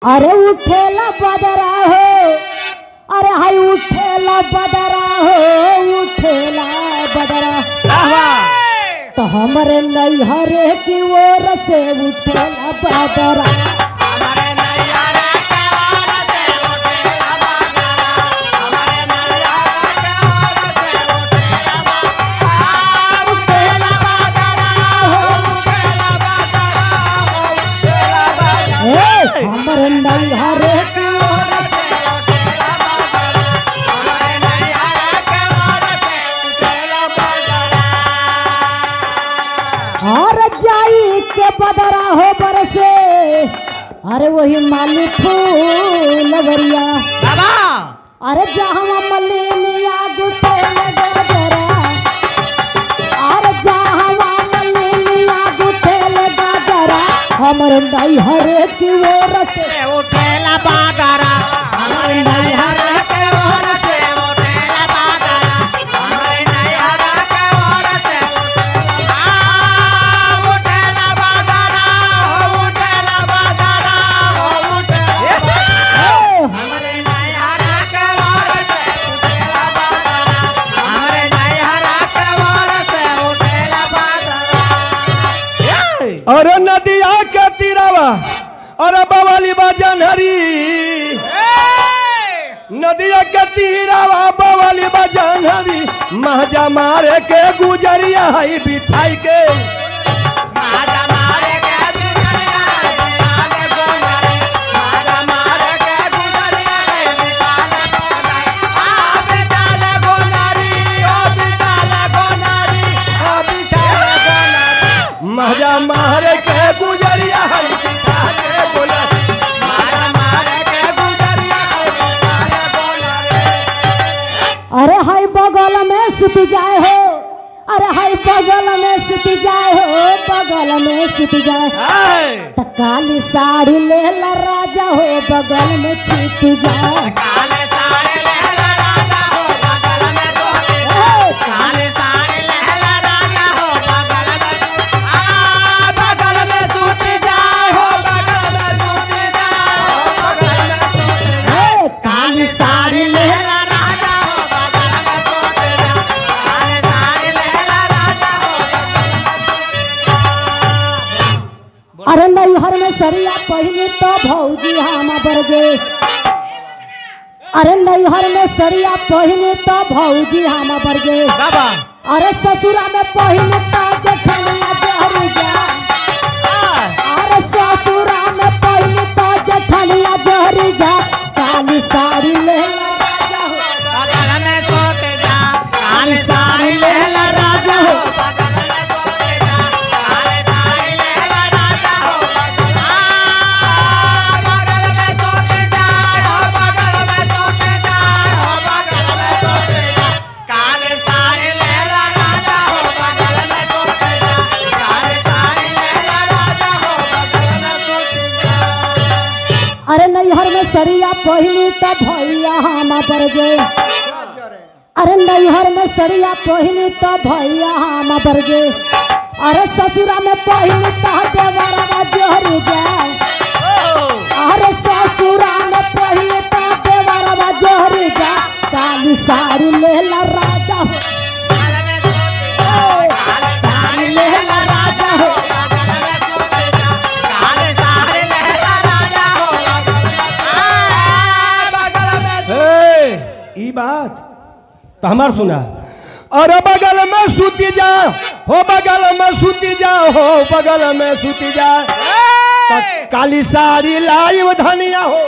अरे उठेला बदरा हो, अरे हाय उठेला बदरा हो, उठेला बदरा तो हमारे नैहरे की ओर से उठेला बदरा। हमारे नैहरे की ओर और जाई के बदरा हो बरसे, अरे वही माली फूलवरिया अरे जहाँ मलिनिया गुथेल गजरा, अरे जहाँ मलिनिया गुथेल गजरा हमारे नैहरे की ओर से उठेला बदरा। हमारे नैहरे की ओर से उठेला बदरा। हमारे नैहरे की ओर से उठेला बदरा, उठेला बदरा, हमारे नैहरे की ओर से उठेला बदरा। हमारे नैहरे की ओर से उठेला बदरा। अरे नदिया के तीरावा अरे बवाली बजन हरी, नदिया के तीरावा बवाली बजन हरी, महजा मारे के गुजरिया है बिछाई के। माजा मारे के गुजरिया है बिछाले गोंगरे, माजा मारे के गुजरिया है बिछाले गोंगरे, बिछाले गोंगरी, बिछाले गोंगरी, बिछाले गोंगरी, महजा मारे के गुजरिया है बिछाले गोंगरे, माजा मारे के गुजरिया है बिछाले गोंगरे। अरे हाय बगल में सुत जाए हो, अरे हाय बगल में सुत जाए हो, बगल में सुत जाए तो काली साड़ी ले ला राजा हो, बगल में छिप जाए। काले साड़ी लहला राजा हो, बगल में सोते जाओ। काले साड़ी लहला राजा हो, बगल में सूती जाए हो, बगल में सूती जाए हो, बगल में सूती जाए। काली साड़ी लहला राजा हो, बगल में सोते जाओ। काले साड़ी लहला राजा हो, अरे नैहर में सरिया पहने तो भौजी हम बरगे, अरे नैहर में सरिया पहने तो भौजी हम बरगे, अरे ससुरा में पहने तो जठनिया जहर जा, अरे ससुरा में पहने तो जठनिया जहर जा, काली साड़ी ले ला राजा हो, बगल में सोते जाओ। काले साड़ी लहला राजा हो, बगल में सोते जाओ। काले साड़ी लहला राजा हो, बगल में सोते जाओ, बगल में सोते जाओ, बगल में सोते जाओ। काले साड़ी लहला राजा हो, बगल में सोते जाओ। काले साड़ी लहला राजा हो, बगल में सोते जाओ। अरे नैहर में सरिया पहनी तो भैया हम बरगे, अरे नैहर में सरिया पहनी तो भैया हम बरगे, अरे ससुरा में पहनी तो देवरवा जहर जाए, अरे ससुरा में पहनी तो देवरवा जहर जाए, काली साड़ी ले ला राजा हो, काले में सोते जाओ। काले साड़ी लहला राजा हो, बगल में सोते जाओ। काले साड़ी लहला राजा हो, बगल में ई बात तो हमार सुना। अरे बगल में सूती जा हो, बगल में सूती जा हो, बगल में सूती जा, काली साड़ी लाई धनिया हो।